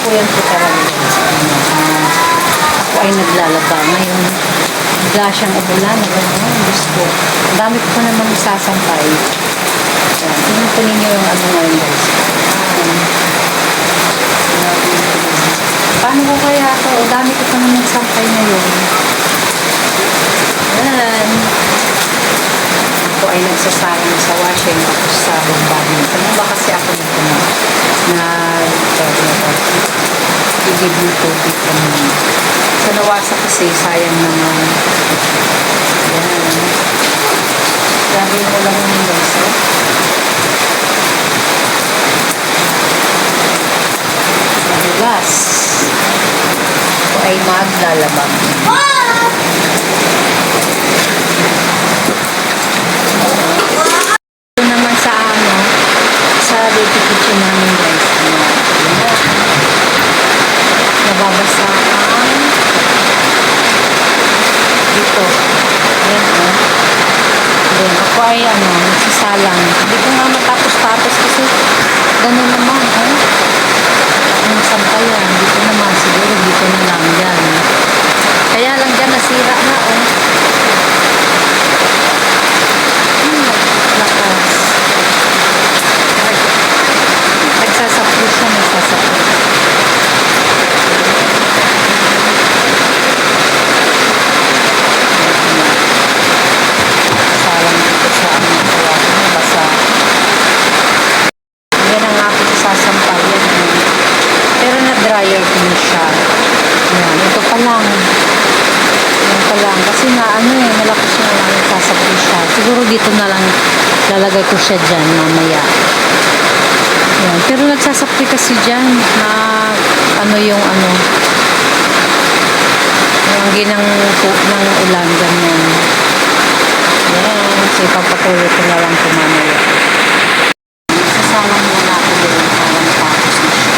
po yan po talaga. Ako ay naglalaba. Ngayon, bigla siyang umulan. Diyos ko. Ang dami ko pa naman sasampay. Ayan. Tingnan po ninyo yung ano ngayon guys. Paano ko kaya ito? O dami ko pa naman sampay ngayon. Ayan. Ako ay nagsasayang sa washing tapos sa bombahin. Ano ba kasi ako nito na igib na tubig kami. Sa nawasa kasi sayang naman. Ayan. Grabe mo lang yung guys. Madulas. Ako ay maglalabang. Ito naman sa sa baby kitchen namin guys. Nababasa ang dito. Ayan o. Then ako ay nagsasalang. Hindi ko nga matapos-tapos kasi gano'n naman ang sampayan. Dito naman siguro dito na lang dyan. Kaya lang dyan nasira na lakas. Nagsasapos siya, nagsasapos. Salang dito sa kawa ko na basa. Yan ang ako sasampayan. Pero na-dryer ko na siya. Yan, ito pa lang. Yan pa lang. Kasi malakas na lang nagsasapos siya. Siguro dito na lang lalagay ko siya dyan mamaya. Yan. Pero nagsasapri kasi dyan na yung ginang ng ulan ganyan. Yan. So ipapatuloy ko na lang ito mamaya. Sasalang muna ako doon para matapos na siya.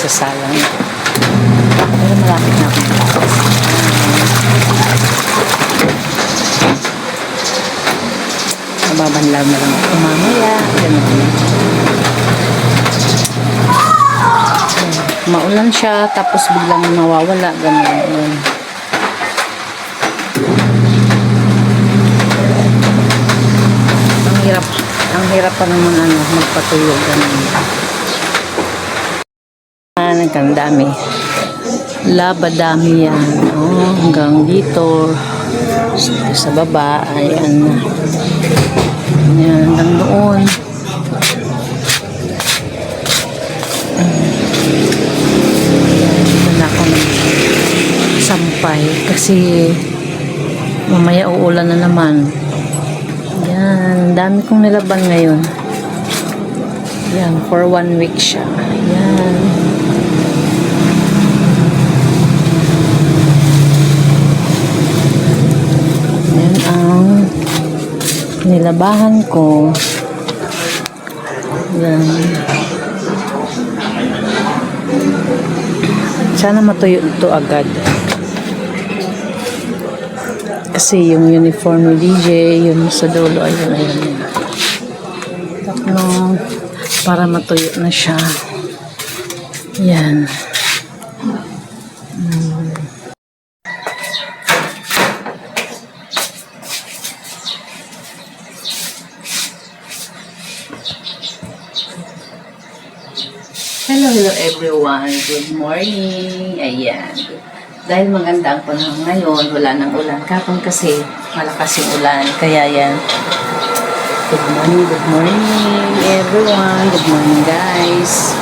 magsasalang na. Pero malapit na akong tapos. Mababanlaw na lang ako mamaya. Ganun. Maulan siya, tapos biglang mawawala. Ganun. Ang hirap pa naman magpatuyo. Ganun. Ang dami. Labadami yan. Oh, hanggang dito. Sa baba. Ayan. Ayan, hanggang doon. Dito na ako sampay kasi mamaya uulan na naman. Yan, dami kong nilaban ngayon. Yan, for 1 week siya. Yan. Yan ang nilabahan ko. Yan. Sana matuyo ito agad. Kasi yung uniform ni DJ, yun sa dulo, ayun. Takno, para matuyo na siya. Yan. Hello everyone. Good morning. Ayan. Dahil maganda ang panahon ngayon, wala nang ulan. Kapon kasi malakas yung ulan. Kaya yan. Good morning everyone. Good morning guys.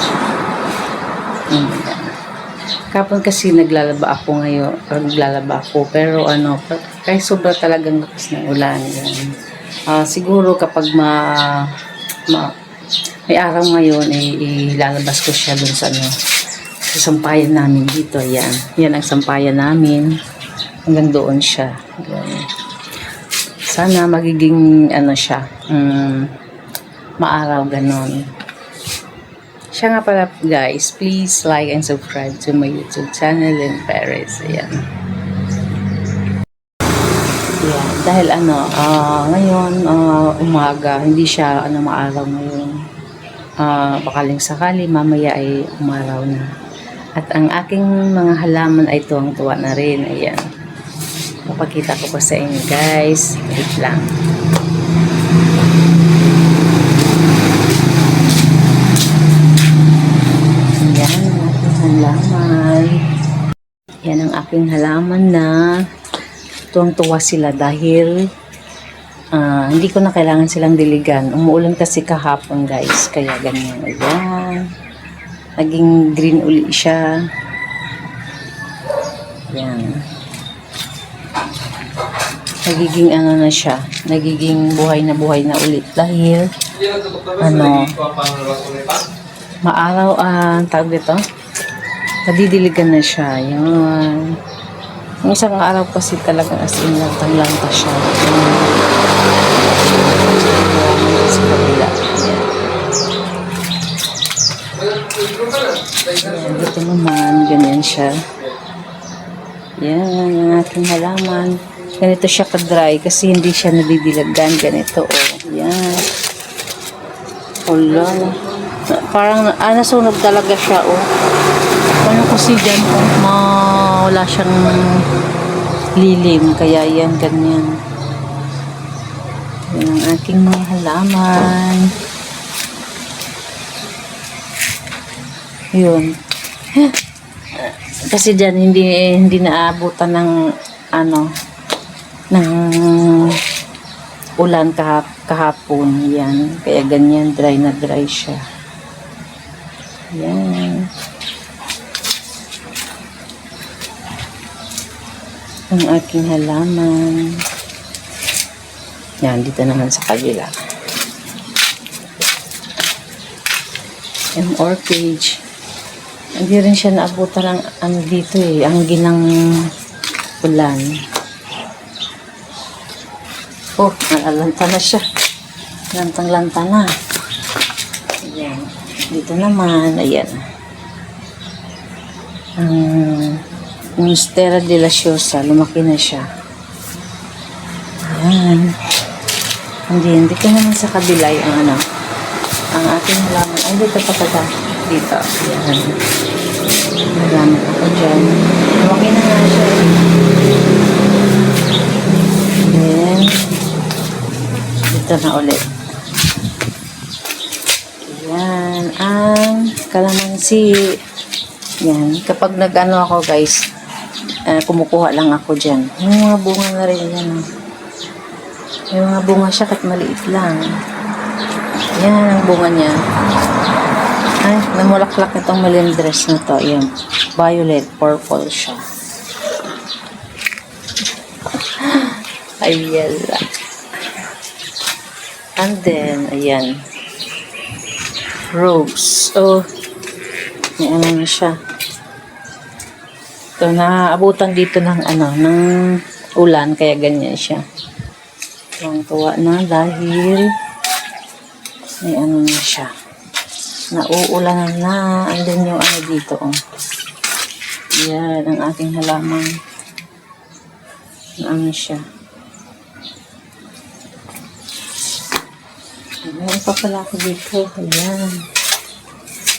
Kapon kasi naglalaba ako ngayon. Naglalaba ako. Pero kaya sobra talagang lakas ng ulan. Siguro kapag may araw ngayon, ilalabas ko siya dun sa sampayan namin dito. Yan ang sampayan namin. Hanggang doon siya. Yan. Sana magiging siya. Maaraw ganon. Siya nga pala guys, please like and subscribe to my YouTube channel in Paris. Ayan. Yeah, dahil ngayon umaga, hindi siya maaraw ngayon. Bakaling sakali mamaya ay umaraw na. At ang aking mga halaman ay tuwang-tuwa na rin. Ayan. Papakita ko pa sa inyo guys. Wait lang. Ayan ang aking halaman. Ayan ang aking halaman na tuwang-tuwa sila dahil hindi ko na kailangan silang diligan. Umuulan kasi kahapon guys. Kaya ganyan. Ayan. Naging green uli siya. Yan. Nagiging na siya. Nagiging buhay na ulit. Dahil, maaraw, tawag dito, nadidiligan na siya. Yan. Yung isang araw kasi talagang as in lantang-lanta siya. Sa kabila. Yan. Ayan, dito naman, ganyan siya. Yan, yung aking halaman. Ganito siya ka-dry kasi hindi siya nadidilagan. Ganito, Yan. Wala. Parang, nasunog talaga siya, Ano kasi dyan, wala siyang lilim. Kaya yan, ganyan. Yan ang aking mga halaman. Yun. Kasi dyan hindi naabutan ng ng ulan kahapon. Yan. Kaya ganyan, dry na dry siya. Yan. Ang aking halaman. Yan, dito naman sa kabila. Yung orchid. Hindi rin siya naabutan ng dito ang ginang ulan. Nalalanta na siya. Lantang-lanta na. Ayan. Dito naman, ayan. Ang Monstera deliciosa, lumaki na siya. Ayan. Hindi ko naman sa kabila yung ang ating halaman. Ay, dito pa kata. Dito. Ayan. Halaman ako dyan. Lumaki na nga siya. Then, dito na ulit. Ayan. Ang kalamansi. Yan. Kapag nag-ano ako guys, kumukuha lang ako dyan. Yung mga bunga na rin yan. Yung mga bunga siya kahit maliit lang. Yan ang bunga niya. Ay, namulaklak itong melendres na to. Yan. Violet, purple siya. Ayala. And then, ayan. Rose. Oh, may ano na siya. So, naaabutan dito ng ng ulan, kaya ganyan siya. Tuwang-tuwa na dahil may ano na siya. Nauulanan na. And then yung dito, oh. Yan, ang ating halaman. Ano siya. Meron pa pala ako dito. Ayan.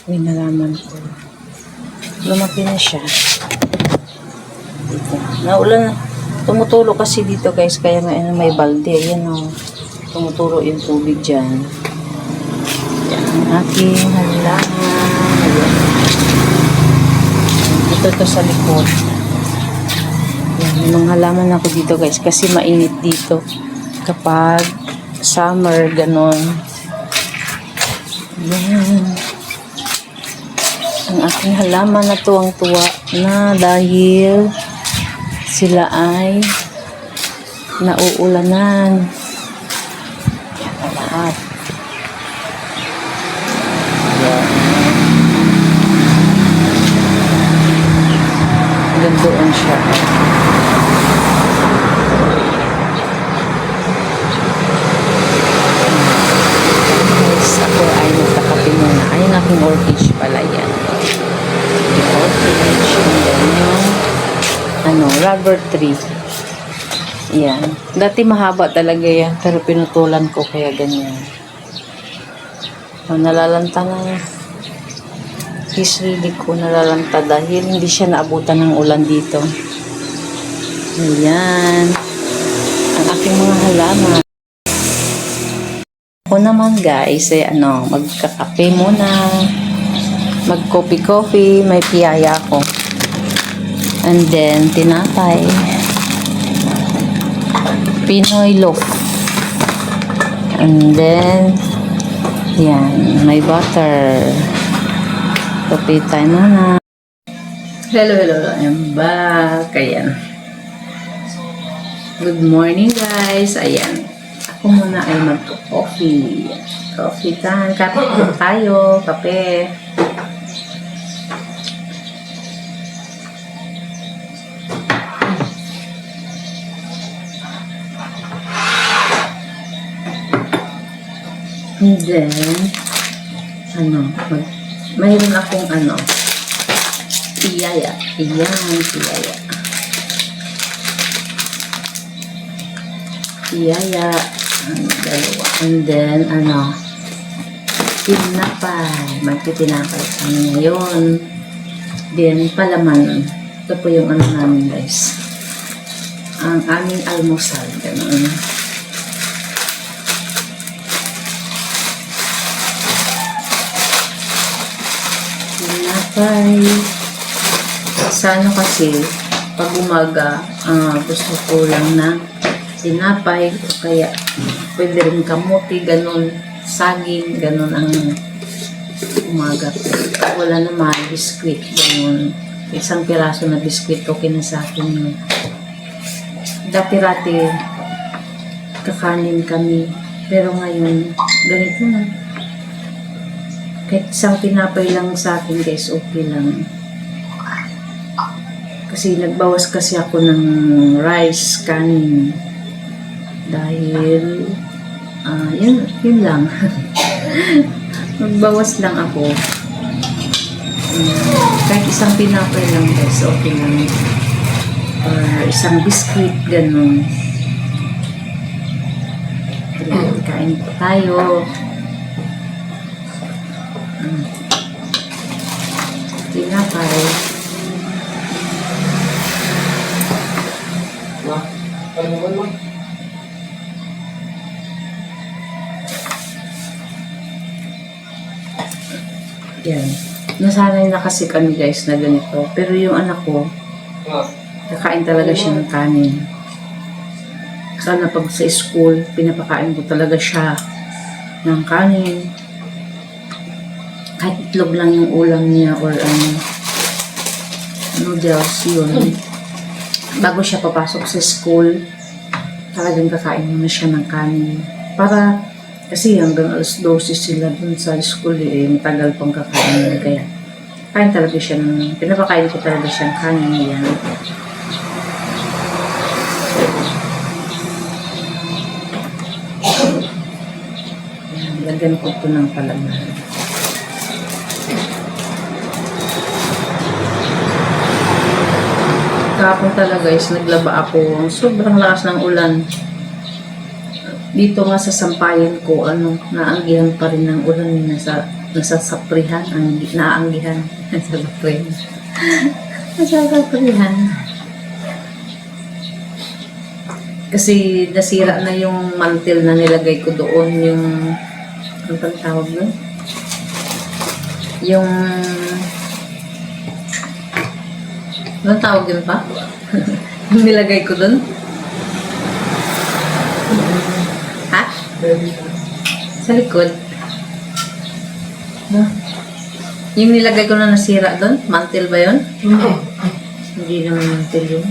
May nalaman ko. Lumaki na siya. Dito. Naulan na. Tumutulo kasi dito guys. Kaya may balde. Ayan o. Tumuturo yung tubig dyan. Ayan ang aking halaman. Ayan. Dito to sa likod. Ayan. May mga halaman ako dito guys. Kasi mainit dito. Kapag summer, ganon. Ayan. Ang aking halaman na tuwang-tuwa na dahil sila ay nauulanan. Yan na lahat. Yan. Gandoon siya. Guys, ako ay nagkakape muna. Ay, ang aking orchid pala yan. Orchid. And then yung rubber tree. Yan. Dati mahaba talaga yan, pero pinutulan ko kaya ganyan. So, nalalanta na. Hislili ko nalalanta dahil hindi siya naabutan ng ulan dito. Ayan. Ang aking mga halaman. Ako naman guys, magkakape muna. Mag-coffee, may piyaya ako. And then, tinapay. Pinoy loaf. And then, yan, may butter. Coffee time muna. Hello. I'm back. Ayan. Good morning guys. Ayan. Ako muna ay mag-coffee. Coffee time. Kape tayo. Kape. And then, mayroon akong piyaya. Ayan, piyaya. Piyaya. Dalawa. And then, tinapay. Magtitinapay kami ngayon. Then, palaman. Ito po yung namin guys. Ang aming almusal. Ganun. Tinapay. Sa kasi, pag umaga, gusto ko lang na tinapay, o kaya pwede rin kamuti, ganun, saging, ganun ang umaga. Wala naman, biskwit, ganun. Isang piraso na biskwit, okay na sa akin yun. Dati-rati, kakanin kami, pero ngayon, ganito na. Kahit isang tinapay lang sa akin guys, okay lang. Kasi nagbawas kasi ako ng rice, kanin. Dahil, yun lang. Magbawas lang ako. Kahit isang tinapay lang guys, okay lang. Or isang biscuit, ganun. Kaya kain po tayo. Tinapay. Yan. Nasanay na kasi kami guys na ganito. Pero yung anak ko, kakain talaga siya ng kanin. Sana pag sa school, pinapakain ko talaga siya ng kanin. Kahit itlog lang yung ulam niya or noodles, yun. Bago siya papasok sa school, talagang kakain muna siya ng kanin. Para, kasi hanggang alas 12 sila dun sa school, matagal pang kakain. Kaya, kain talaga siya pinapakain ko talaga siya ng kanin niya. Lagyan ko ito ng palaman. Kahapon talaga guys, naglaba ako. Sobrang lakas ng ulan. Dito nga sa sampayan ko, naanggihan pa rin ng ulan. Nasa saprihan, naanggihan. Nasa saprihan. Nasa saprihan. Kasi nasira na yung mantel na nilagay ko doon. Yung, ano pang tawag doon? Yung, anong tawag yun pa? Yung nilagay ko doon? Ha? Sa likod? Yung nilagay ko na nasira doon? Mantel ba yun? Hindi naman mantel yun.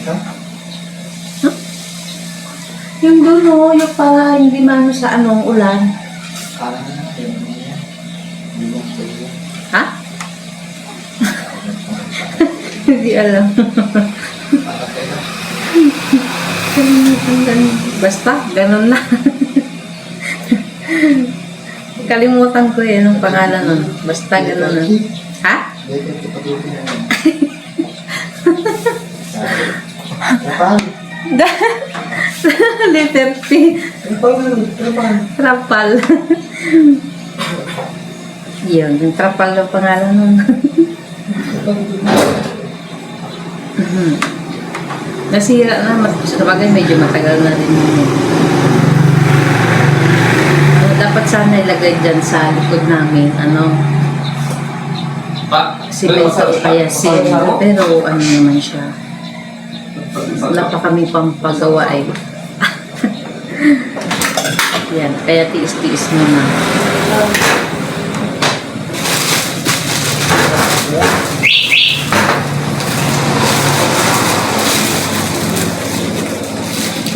Huh? Yung dulo, yung pa hindi mano sa ulan. Ha? Hindi alam. Basta, ganun na. Kalimutan ko anong pangalan nun. Basta ganun na. Ha? Letter P. Trapal. Yun, yung trapal na pangalan nun. Nasira na, sabagay medyo matagal na rin yun. Dapat sana ilagay dyan sa likod namin, simento o kaya sim. Pero naman siya. Wala pa kami pang pagawa Yan, kaya tiis-tiis muna.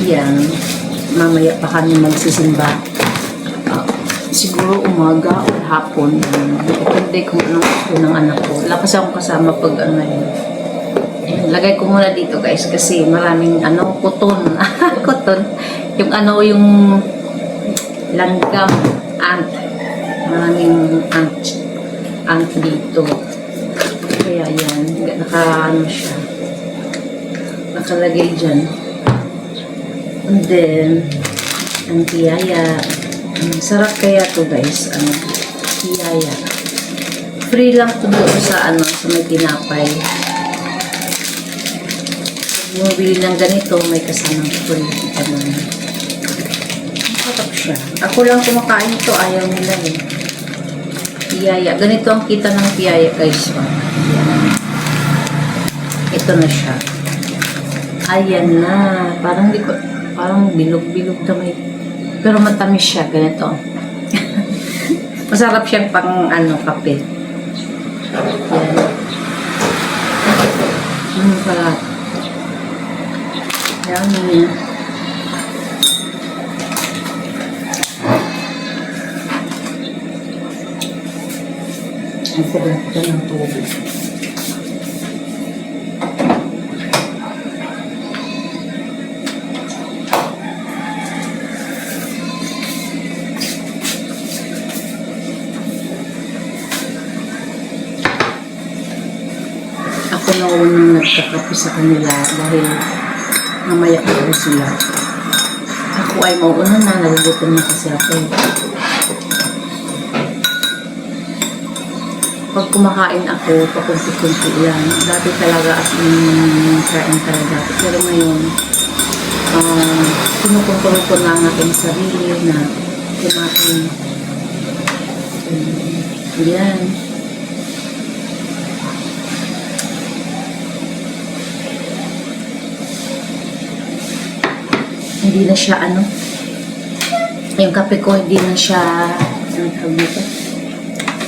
Yan, mamaya pa kami magsisimba. Siguro umaga o hapon. Depende kung anong gusto ng anak ko. Wala kasi akong kasama pag lagay ko muna dito guys kasi maraming kuton. Kuton. Yung yung langgam, ant. Maraming ant dito. Kaya yan, siya. Nakalagay dyan. And then, ang tiyaya. Sarap kaya to guys, tiyaya. Free lang to doon sa sa may tinapay. Bumibili ng ganito, may kasamang free. Masarap siya. Ako lang kumakain ito, ayaw nila Tiyaya. Ganito ang kita ng tiyaya guys. Ito na siya. Ayan na. Parang bilog-bilog na may. Pero matamis siya, ganito. Masarap siyang pang kape. Yan. Pala. Yummy. Ang pagkakita ng tubig. na unang nagkakape sa kanila dahil mamaya pa sila. Ako ay mauuna na, nagugutom na kasi ako. Pag kumakain ako, pakunti-kunti lang. Dati talaga as in kain talaga. Pero ngayon, kinukontrol ko na ang aking sarili na kumain. Yan. Hindi na siya yung kape ko hindi na siya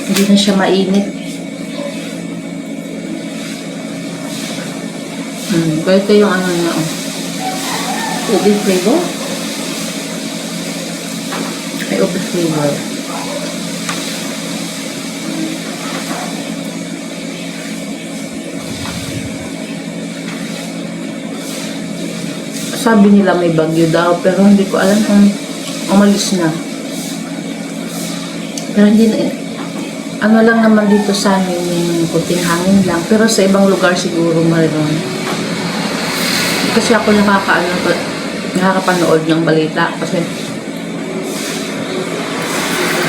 hindi na siya mainit. Kaya ito yung niya, ube flavor. May ube flavor. Sabi nila may bagyo daw, pero hindi ko alam kung umalis na. Pero hindi na, lang naman dito sa amin, yung kunting hangin lang. Pero sa ibang lugar siguro mayroon. Kasi ako nakakapanood ng balita kasi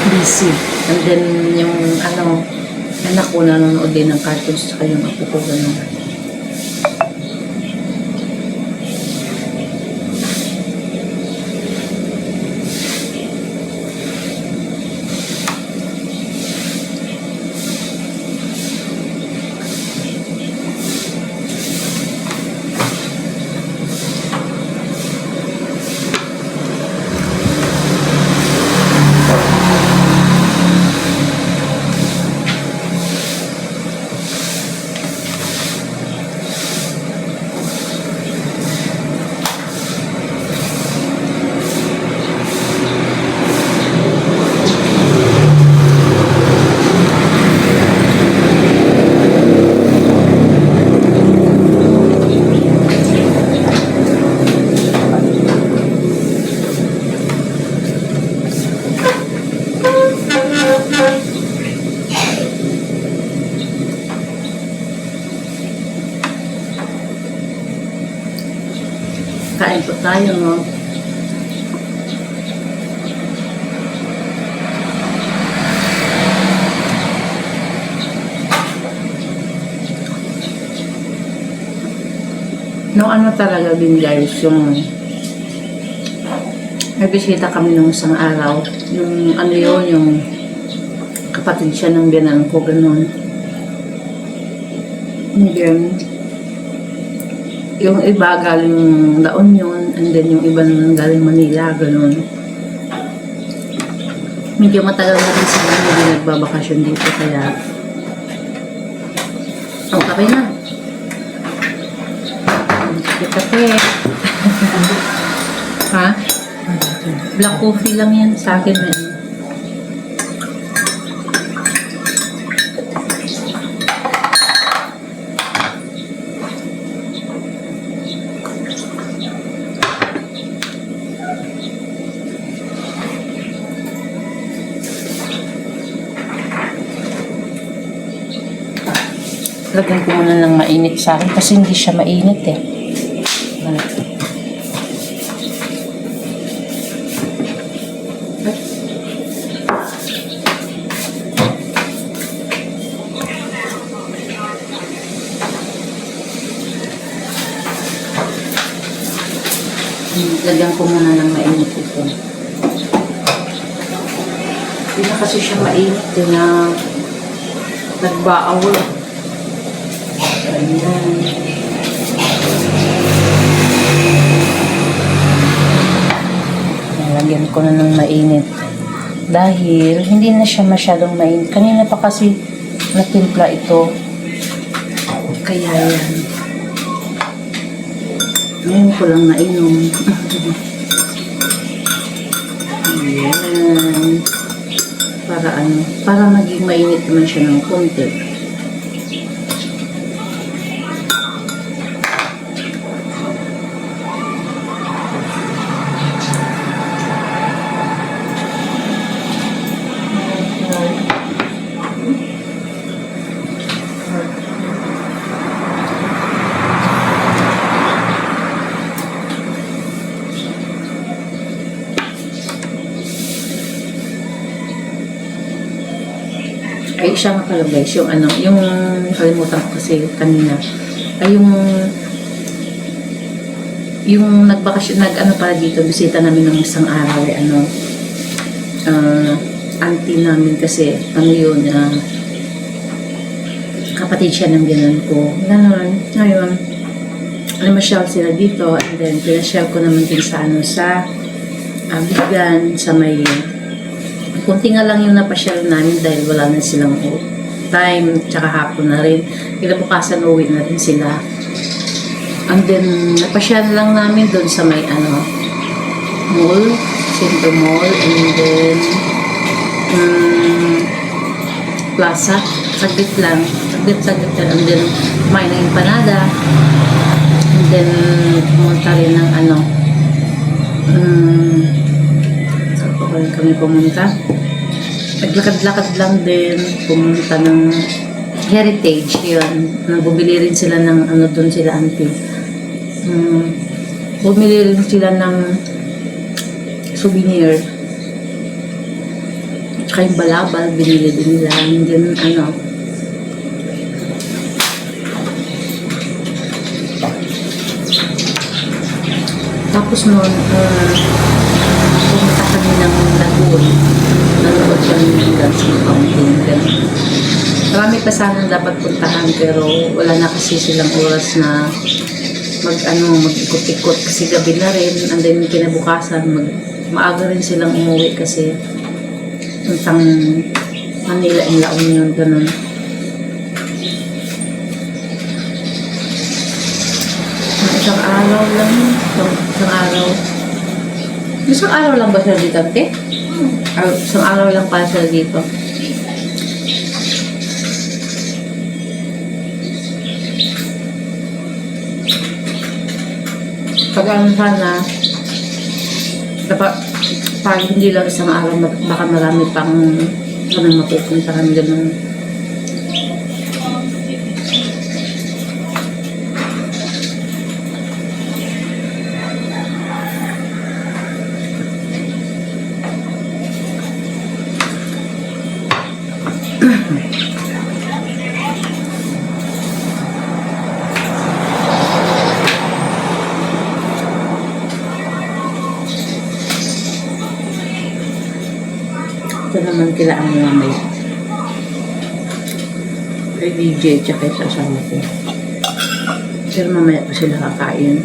busy. And then yung anak ko nanonood din ng cartoons sa yung ako ko gano'n. Kain po tayo, no? No, talaga din guys, yung may bisita kami nung isang araw. Yung yung kapatid siya ng biyanan ko, ganun. And then, yung iba galing La Union, and then yung iba naman galing Manila, ganun. Medyo matagal na rin sila hindi nagbabakasyon dito, kaya kape na. Kape. Ha? Black coffee lang yan sa akin. Lagyan ko muna ng mainit sa akin kasi hindi siya mainit eh. Lagyan ko muna ng mainit ito. Hindi na kasi siya mainit eh, na nagbaaw. Ayan. Lagyan ko na ng mainit. Dahil hindi na siya masyadong mainit. Kanina pa kasi natimpla ito. Kaya yan. Ngayon ko lang nainom. Ayan. Para maging mainit naman siya ng konti. Ay, siya nga pala guys, yung ano, yung kalimutan ko kasi kanina, ay yung nagbakasyon, nag-ano para dito, bisita namin ng isang araw, eh, ano, auntie namin kasi, ano yun, kapatid siya ng biyanan ko. Ngayon, namasyal sila dito, and then, pinasyal ko naman din sa, ano, sa, Bigan, sa may, kunti nga lang yung napasyal namin dahil wala na silang time, tsaka hapon na rin. Kinabukasan uwi na rin sila. And then, napasyal lang namin doon sa may mall, Centro Mall, and then, plaza, saglit lang, and then, kumain ng empanada, and then, pumunta rin ng saan pa ba kami pumunta? Naglakad-lakad lang din, pumunta ng Heritage, yun. Bumili rin sila ng doon sila auntie. Bumili rin sila ng souvenir. Tsaka yung balabal, binili din nila. And then, tapos noon, pumunta kami ng Lagoon. Nanood kami ng dancing fountain. Marami pa sana dapat puntahan pero wala na kasi silang oras na mag-ikot-ikot kasi gabi na rin. And then kinabukasan, maaga rin silang umuwi kasi puntang Manila and La Union, ganun. Isang araw lang. Isang araw lang ba sila dito, ate? Isang araw lang pala sila dito. Pag sana, dapat pag hindi lang isang araw, baka marami pang kami mapupuntahan ganun. Ito naman kila ang mamay. Kay DJ tsaka sa asawa ko. Pero mamaya pa sila kakain.